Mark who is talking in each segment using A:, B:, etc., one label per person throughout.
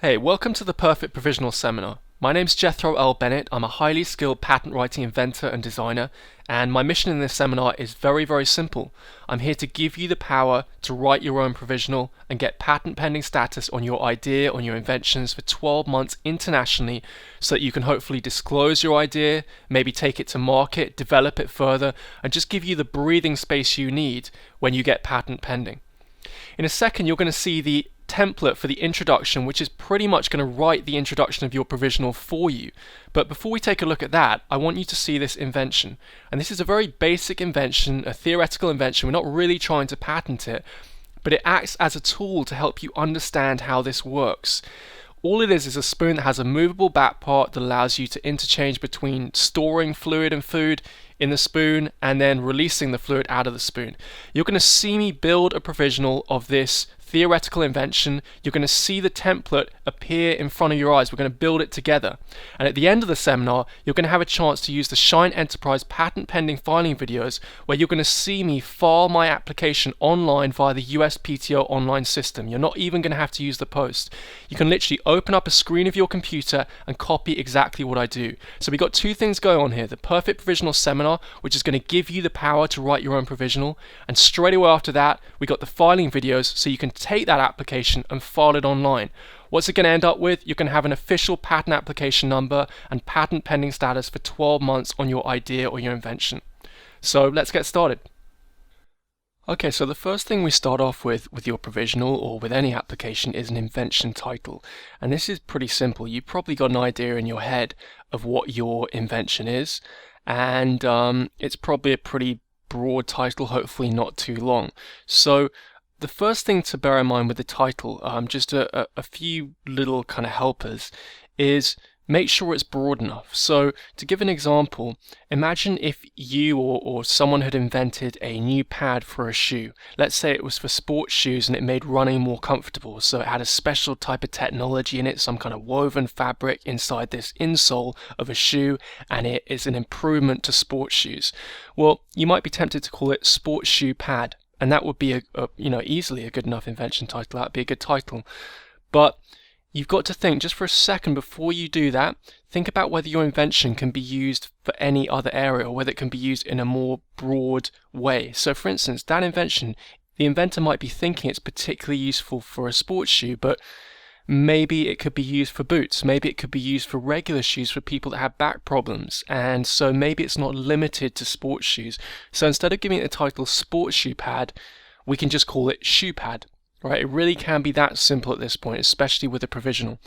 A: Hey, welcome to the Perfect Provisional Seminar. My name's Jethro L. Bennett. I'm a highly skilled patent writing inventor and designer, and my mission in this seminar is very simple. I'm here to give you the power to write your own provisional and get patent pending status on your idea, on your inventions for 12 months internationally so that you can hopefully disclose your idea, maybe take it to market, develop it further, and just give you the breathing space you need when you get patent pending. In a second, you're going to see the template for the introduction, which is pretty much going to write the introduction of your provisional for you. But before we take a look at that, I want you to see this invention. And this is a very basic invention, a theoretical invention. We're not really trying to patent it, but it acts as a tool to help you understand how this works. All it is a spoon that has a movable back part that allows you to interchange between storing fluid and food in the spoon and then releasing the fluid out of the spoon. You're going to see me build a provisional of this theoretical invention. You're going to see the template appear in front of your eyes. We're going to build it together. And at the end of the seminar, you're going to have a chance to use the Shine Enterprise patent pending filing videos where you're going to see me file my application online via the USPTO online system. You're not even going to have to use the post. You can literally open up a screen of your computer and copy exactly what I do. So we've got two things going on here. The Perfect Provisional Seminar, which is going to give you the power to write your own provisional. And straight away after that, we got the filing videos so you can take that application and file it online. What's it going to end up with? You're going to have an official patent application number and patent pending status for 12 months on your idea or your invention. So let's get started. Okay, so the first thing we start off with your provisional or with any application is an invention title. And this is pretty simple. You've probably got an idea in your head of what your invention is, and it's probably a pretty broad title, hopefully not too long. So the first thing to bear in mind with the title, just a few little kind of helpers, is make sure it's broad enough. So to give an example, imagine if you or someone had invented a new pad for a shoe. Let's say it was for sports shoes and it made running more comfortable. So it had a special type of technology in it, some kind of woven fabric inside this insole of a shoe, and it is an improvement to sports shoes. Well, you might be tempted to call it sports shoe pad. And that would be easily a good enough invention title. That would be a good title. But you've got to think just for a second before you do that. Think about whether your invention can be used for any other area or whether it can be used in a more broad way. So for instance, that invention, the inventor might be thinking it's particularly useful for a sports shoe, but maybe it could be used for boots. Maybe it could be used for regular shoes for people that have back problems. And so maybe it's not limited to sports shoes. So instead of giving it the title sports shoe pad, we can just call it shoe pad. Right? It really can be that simple at this point, especially with a provisional.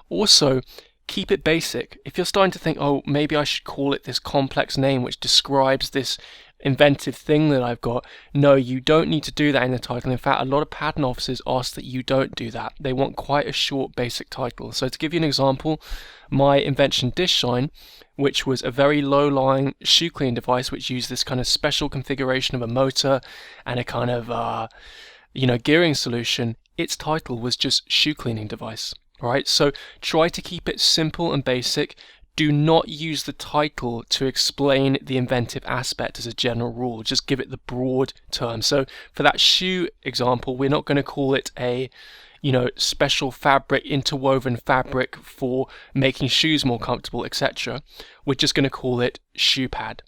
A: Also, keep it basic. If you're starting to think, oh, maybe I should call it this complex name which describes this inventive thing that I've got. No, you don't need to do that in the title. In fact, a lot of patent offices ask that you don't do that. They want quite a short basic title. So to give you an example, my invention Dish Shine, which was a very low-lying shoe cleaning device which used this kind of special configuration of a motor and a kind of gearing solution, its title was just shoe cleaning device. Right? So try to keep it simple and basic. Do not use the title to explain the inventive aspect as a general rule. Just give it the broad term. So for that shoe example, we're not going to call it a special fabric, interwoven fabric for making shoes more comfortable, etc. We're just going to call it shoe pad.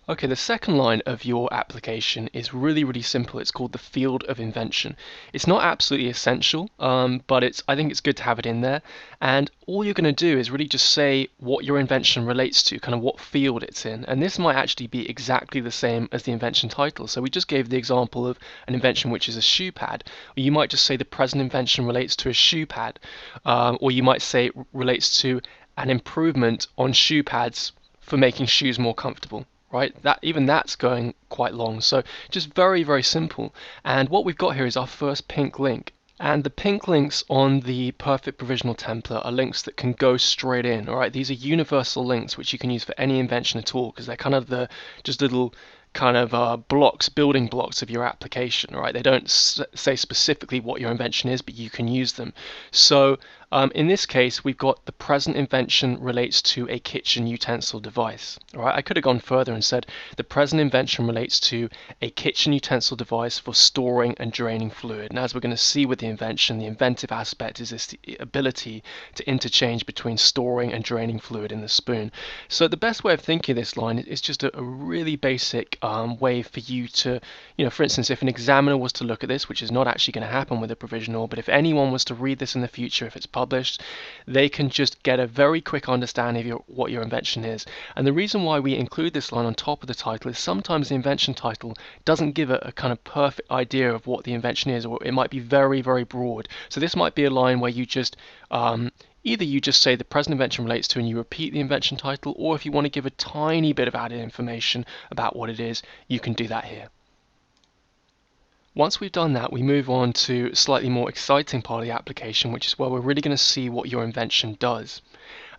A: Okay, the second line of your application is really simple. It's called the field of invention. It's not absolutely essential, but I think it's good to have it in there. And all you're going to do is really just say what your invention relates to, kind of what field it's in. And this might actually be exactly the same as the invention title. So we just gave the example of an invention which is a shoe pad. Or you might just say the present invention relates to a shoe pad. Or you might say it relates to an improvement on shoe pads for making shoes more comfortable. Right? That's going quite long. So just very simple. And what we've got here is our first pink link. And the pink links on the Perfect Provisional template are links that can go straight in. All right? These are universal links which you can use for any invention at all because they're kind of just little kind of building blocks of your application, right? They don't say specifically what your invention is, but you can use them. So in this case, we've got the present invention relates to a kitchen utensil device. All right, I could have gone further and said the present invention relates to a kitchen utensil device for storing and draining fluid. And as we're going to see with the invention, the inventive aspect is this ability to interchange between storing and draining fluid in the spoon. So the best way of thinking of this line is just a really basic way for you to, for instance, if an examiner was to look at this, which is not actually going to happen with a provisional, but if anyone was to read this in the future, if it's published, they can just get a very quick understanding of what your invention is. And the reason why we include this line on top of the title is sometimes the invention title doesn't give a kind of perfect idea of what the invention is, or it might be very, very broad. So this might be a line where you just either you just say the present invention relates to and you repeat the invention title, or if you want to give a tiny bit of added information about what it is, you can do that here. Once we've done that, we move on to a slightly more exciting part of the application, which is where we're really going to see what your invention does.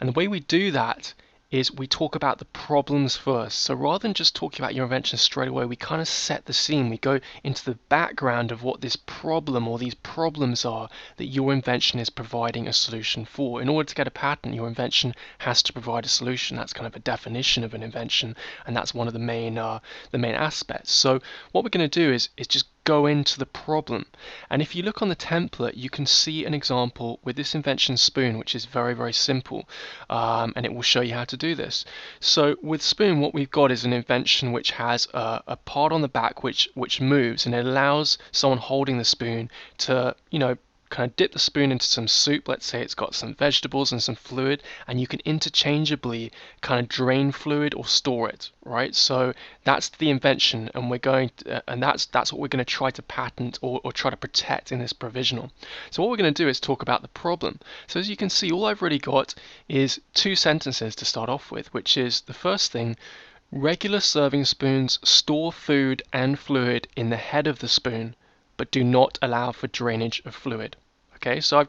A: And the way we do that is we talk about the problems first. So rather than just talking about your invention straight away, we kind of set the scene. We go into the background of what this problem or these problems are that your invention is providing a solution for. In order to get a patent, your invention has to provide a solution. That's kind of a definition of an invention, and that's one of the main aspects. So what we're going to do is just go into the problem. And if you look on the template, you can see an example with this invention spoon, which is very, very simple, and it will show you how to do this. So with spoon, what we've got is an invention which has a part on the back which moves, and it allows someone holding the spoon to, kind of dip the spoon into some soup. Let's say it's got some vegetables and some fluid, and you can interchangeably kind of drain fluid or store it, right? So that's the invention, and we're going to, and that's what we're going to try to patent or try to protect in this provisional. So what we're going to do is talk about the problem. So as you can see, all I've really got is 2 sentences to start off with, which is the first thing: regular serving spoons store food and fluid in the head of the spoon, but do not allow for drainage of fluid. Okay, so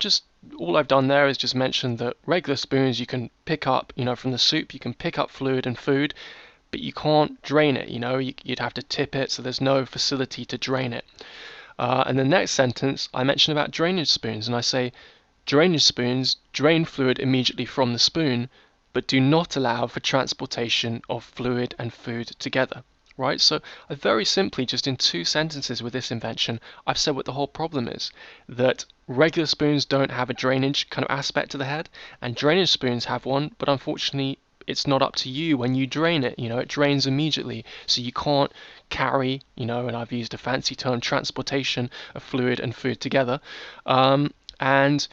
A: all I've done there is just mention that regular spoons you can pick up, from the soup, you can pick up fluid and food, but you can't drain it, you'd have to tip it, so there's no facility to drain it. And the next sentence, I mention about drainage spoons, and I say, drainage spoons drain fluid immediately from the spoon, but do not allow for transportation of fluid and food together. Right, so I very simply, just in 2 sentences with this invention, I've said what the whole problem is. That regular spoons don't have a drainage kind of aspect to the head, and drainage spoons have one, but unfortunately it's not up to you when you drain it. It drains immediately, so you can't carry, and I've used a fancy term, transportation of fluid and food together. And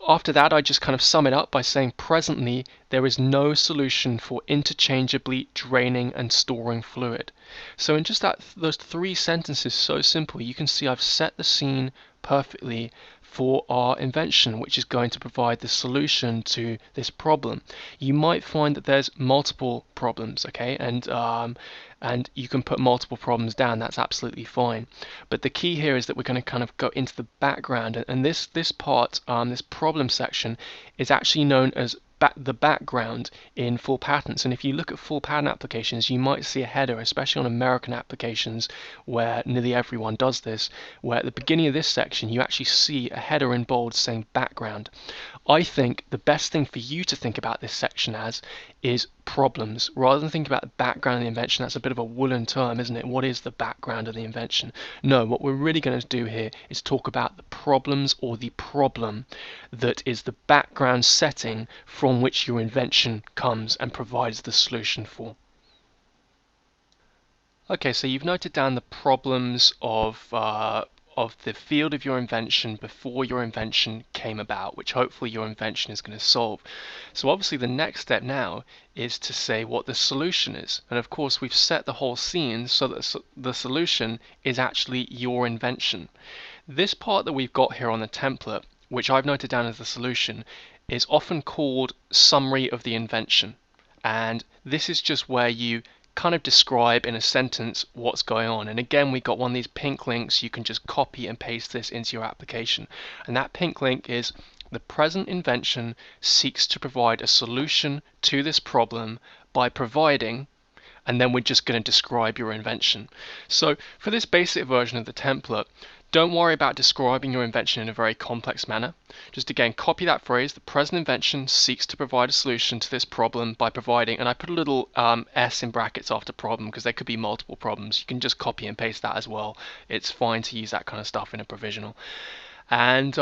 A: after that, I just kind of sum it up by saying presently there is no solution for interchangeably draining and storing fluid. So in just those 3 sentences, so simple, you can see I've set the scene perfectly for our invention, which is going to provide the solution to this problem. You might find that there's multiple problems, okay, and you can put multiple problems down. That's absolutely fine. But the key here is that we're going to kind of go into the background, and this part, this problem section, is actually known as the background in full patents. And if you look at full patent applications, you might see a header, especially on American applications where nearly everyone does this, where at the beginning of this section you actually see a header in bold saying background. I think the best thing for you to think about this section as is problems, rather than think about the background of the invention. That's a bit of a woolen term, isn't it? What is the background of the invention? No, what we're really going to do here is talk about the problems, or the problem that is the background setting from which your invention comes and provides the solution for. Okay, so you've noted down the problems of the field of your invention before your invention came about, which hopefully your invention is going to solve. So obviously the next step now is to say what the solution is. And of course we've set the whole scene so that the solution is actually your invention. This part that we've got here on the template, which I've noted down as the solution, is often called summary of the invention. And this is just where you kind of describe in a sentence what's going on. And again, we've got one of these pink links. You can just copy and paste this into your application. And that pink link is: the present invention seeks to provide a solution to this problem by providing, and then we're just going to describe your invention. So for this basic version of the template, don't worry about describing your invention in a very complex manner. Just again, copy that phrase, the present invention seeks to provide a solution to this problem by providing, and I put a little S in brackets after problem because there could be multiple problems. You can just copy and paste that as well. It's fine to use that kind of stuff in a provisional. And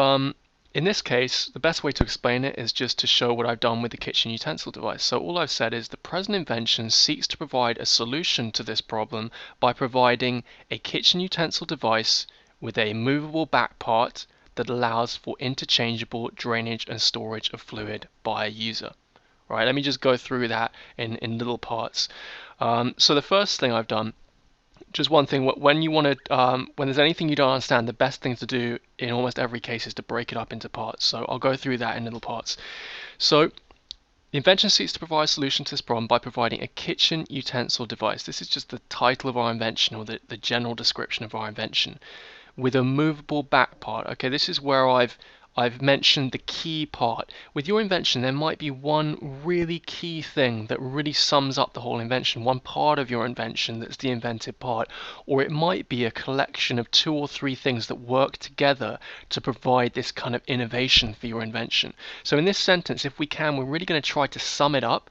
A: in this case, the best way to explain it is just to show what I've done with the kitchen utensil device. So all I've said is the present invention seeks to provide a solution to this problem by providing a kitchen utensil device with a movable back part that allows for interchangeable drainage and storage of fluid by a user. Right, let me just go through that in little parts. So the first thing I've done, just one thing, when you want to, when there's anything you don't understand, the best thing to do in almost every case is to break it up into parts. So I'll go through that in little parts. So the invention seeks to provide a solution to this problem by providing a kitchen utensil device. This is just the title of our invention, or the general description of our invention, with a movable back part. Okay, this is where I've mentioned the key part. With your invention, there might be one really key thing that really sums up the whole invention, one part of your invention that's the inventive part, or it might be a collection of 2 or 3 things that work together to provide this kind of innovation for your invention. So in this sentence, if we can, we're really going to try to sum it up,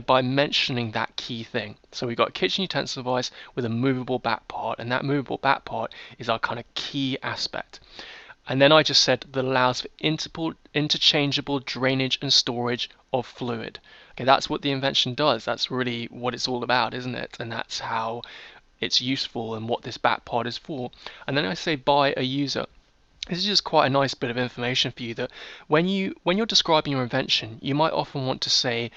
A: by mentioning that key thing. So we've got a kitchen utensil device with a movable back part, and that movable back part is our kind of key aspect. And then I just said that allows for interchangeable drainage and storage of fluid. Okay, that's what the invention does. That's really what it's all about, isn't it? And that's how it's useful and what this back part is for. And then I say by a user. This is just quite a nice bit of information for you, that when you're describing your invention, you might often want to say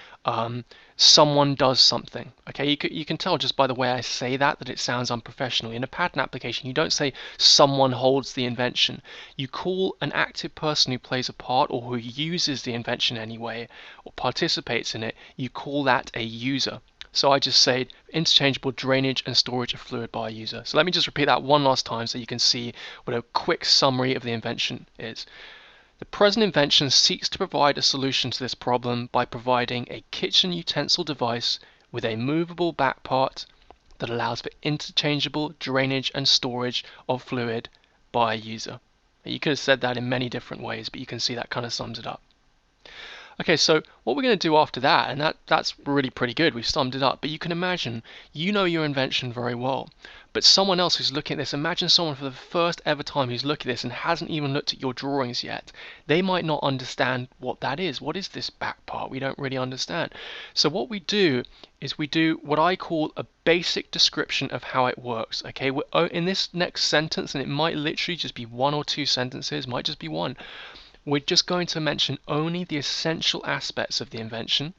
A: someone does something. Okay, you can tell just by the way I say that it sounds unprofessional. In a patent application, you don't say someone holds the invention. You call an active person who plays a part or who uses the invention anyway or participates in it. You call that a user. So I just say interchangeable drainage and storage of fluid by a user. So let me just repeat that one last time so you can see what a quick summary of the invention is. The present invention seeks to provide a solution to this problem by providing a kitchen utensil device with a movable back part that allows for interchangeable drainage and storage of fluid by a user. You could have said that in many different ways, but you can see that kind of sums it up. Okay, so what we're going to do after that, and that's really pretty good, we've summed it up, but you can imagine, you know your invention very well, but someone else who's looking at this, imagine someone for the first ever time who's looking at this and hasn't even looked at your drawings yet. They might not understand what that is. What is this back part? We don't really understand. So what we do is we do what I call a basic description of how it works. Okay, in this next sentence, and it might literally just be 1 or 2 sentences, might just be one, we're just going to mention only the essential aspects of the invention,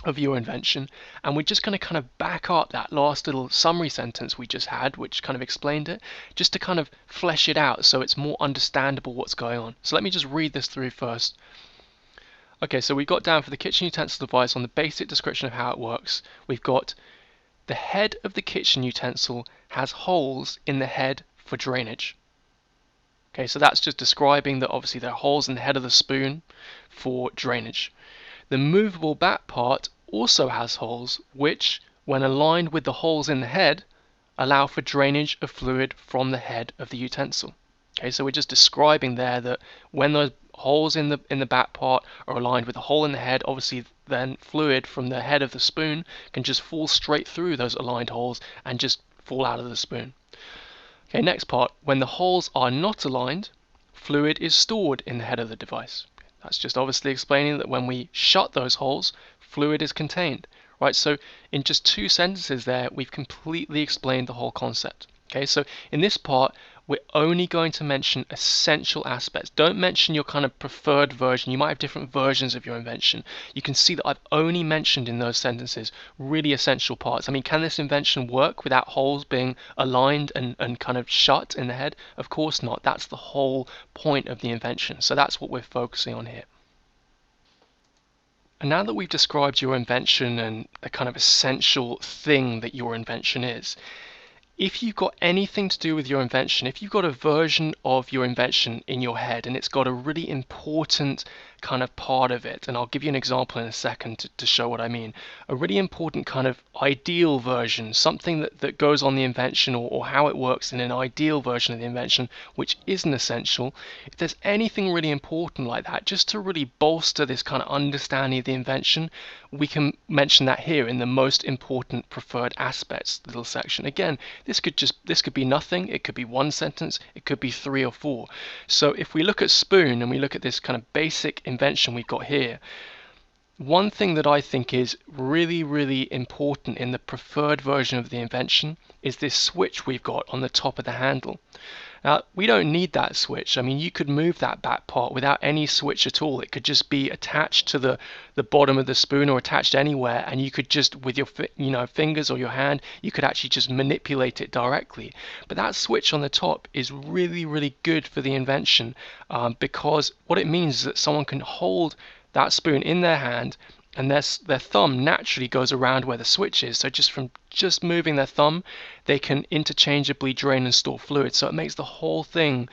A: of your invention, and we're just going to kind of back up that last little summary sentence we just had, which kind of explained it, just to kind of flesh it out so it's more understandable what's going on. So let me just read this through first. Okay, so we've got down for the kitchen utensil device on the basic description of how it works. We've got the head of the kitchen utensil has holes in the head for drainage. Okay, so that's just describing that obviously there are holes in the head of the spoon for drainage. The movable back part also has holes, which, when aligned with the holes in the head, allow for drainage of fluid from the head of the utensil. Okay, so we're just describing there that when those holes in the back part are aligned with the hole in the head, obviously then fluid from the head of the spoon can just fall straight through those aligned holes and just fall out of the spoon. Okay, next part, when the holes are not aligned, fluid is stored in the head of the device. That's just obviously explaining that when we shut those holes, fluid is contained. Right, so in just 2 sentences there, we've completely explained the whole concept. Okay, so in this part, we're only going to mention essential aspects. Don't mention your kind of preferred version. You might have different versions of your invention. You can see that I've only mentioned in those sentences really essential parts. I mean, can this invention work without holes being aligned and kind of shut in the head? Of course not. That's the whole point of the invention. So that's what we're focusing on here. And now that we've described your invention and the kind of essential thing that your invention is, if you've got anything to do with your invention, if you've got a version of your invention in your head and it's got a really important kind of part of it, and I'll give you an example in a second to show what I mean, a really important kind of ideal version, something that goes on the invention or how it works in an ideal version of the invention, which isn't essential. If there's anything really important like that, just to really bolster this kind of understanding of the invention, we can mention that here in the most important preferred aspects little section. Again, this could be nothing, it could be one sentence, it could be 3 or 4. So if we look at spoon and we look at this kind of basic invention we've got here, one thing that I think is really, really important in the preferred version of the invention is this switch we've got on the top of the handle. Now, we don't need that switch. I mean, you could move that back part without any switch at all. It could just be attached to the bottom of the spoon or attached anywhere, and you could just, with your fingers or your hand, you could actually just manipulate it directly. But that switch on the top is really, really good for the invention because what it means is that someone can hold that spoon in their hand and their thumb naturally goes around where the switch is. So from just moving their thumb, they can interchangeably drain and store fluid. So it makes the whole thing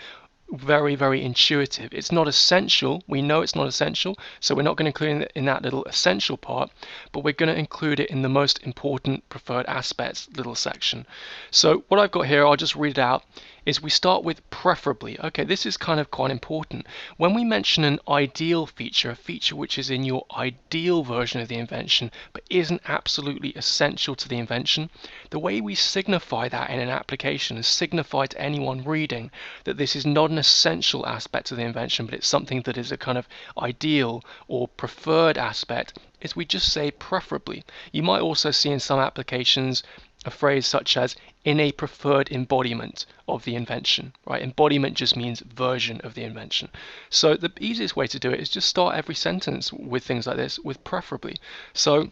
A: very, very intuitive. It's not essential. We know it's not essential, so we're not going to include it in that little essential part, but we're going to include it in the most important preferred aspects little section. So what I've got here, I'll just read it out, is we start with preferably. Okay, this is kind of quite important. When we mention an ideal feature, a feature which is in your ideal version of the invention but isn't absolutely essential to the invention, the way we signify that in an application is signify to anyone reading that this is not an essential aspect of the invention, but it's something that is a kind of ideal or preferred aspect, is we just say preferably. You might also see in some applications a phrase such as in a preferred embodiment of the invention, right? Embodiment just means version of the invention. So the easiest way to do it is just start every sentence with things like this with preferably. So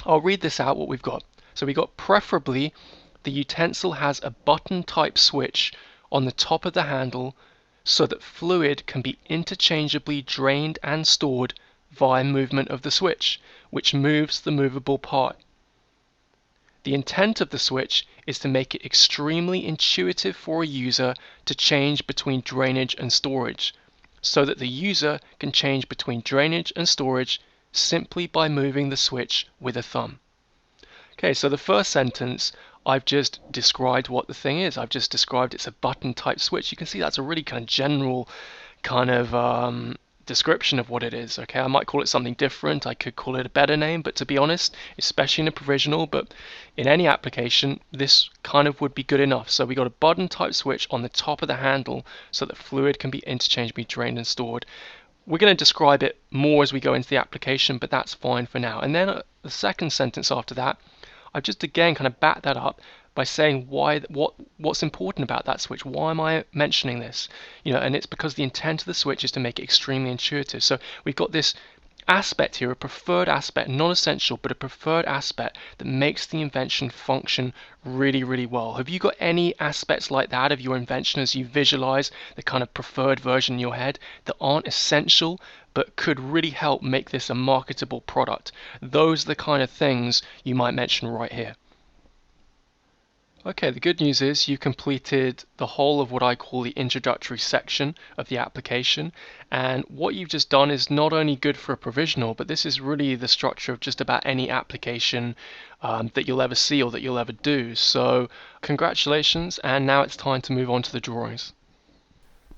A: I'll read this out what we've got. So we've got preferably the utensil has a button type switch on the top of the handle so that fluid can be interchangeably drained and stored via movement of the switch, which moves the movable part. The intent of the switch is to make it extremely intuitive for a user to change between drainage and storage, so that the user can change between drainage and storage simply by moving the switch with a thumb. Okay, so the first sentence, I've just described what the thing is. I've just described it's a button type switch. You can see that's a really kind of general kind of description of what it is. Okay, I might call it something different. I could call it a better name, but to be honest, especially in a provisional, but in any application, this kind of would be good enough. So we got a button type switch on the top of the handle so that fluid can be interchangeably drained and stored. We're going to describe it more as we go into the application, but that's fine for now. And then the second sentence after that, I've just again kind of backed that up by saying what's important about that switch. Why am I mentioning this? And it's because the intent of the switch is to make it extremely intuitive. So we've got this aspect here, a preferred aspect, not essential, but a preferred aspect that makes the invention function really, really well. Have you got any aspects like that of your invention as you visualize the kind of preferred version in your head that aren't essential but could really help make this a marketable product? Those are the kind of things you might mention right here. Okay, the good news is you completed the whole of what I call the introductory section of the application, and what you've just done is not only good for a provisional, but this is really the structure of just about any application that you'll ever see or that you'll ever do. So congratulations, and now it's time to move on to the drawings.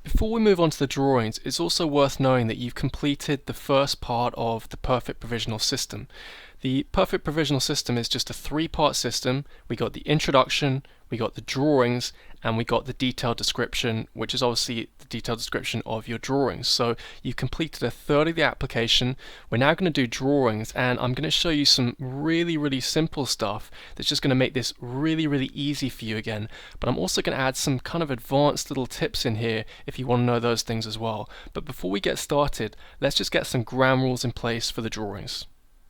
A: Before we move on to the drawings, it's also worth knowing that you've completed the first part of the perfect provisional system. The perfect provisional system is just a 3-part system. We got the introduction, we got the drawings, and we got the detailed description, which is obviously the detailed description of your drawings. So you've completed a third of the application. We're now going to do drawings, and I'm going to show you some really, really simple stuff that's just going to make this really, really easy for you again. But I'm also going to add some kind of advanced little tips in here if you want to know those things as well. But before we get started, let's just get some ground rules in place for the drawings.